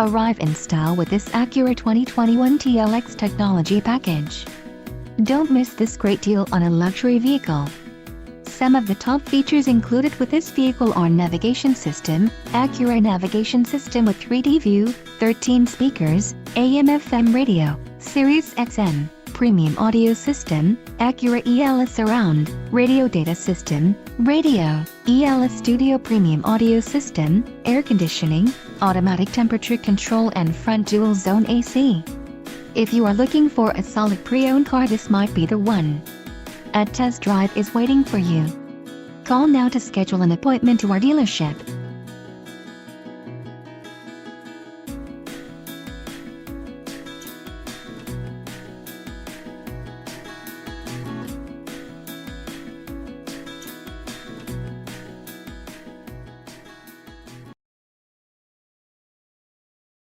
Arrive in style with this Acura 2021 TLX technology package. Don't miss this great deal on a luxury vehicle. Some of the top features included with this vehicle are navigation system, Acura navigation system with 3D view, 13 speakers, AM/FM radio, SiriusXM, premium audio system, Acura ELS surround, radio data system, radio, ELS studio premium audio system, air conditioning, automatic temperature control and front dual zone AC. If you are looking for a solid pre-owned car, this might be the one. A test drive is waiting for you. Call now to schedule an appointment to our dealership.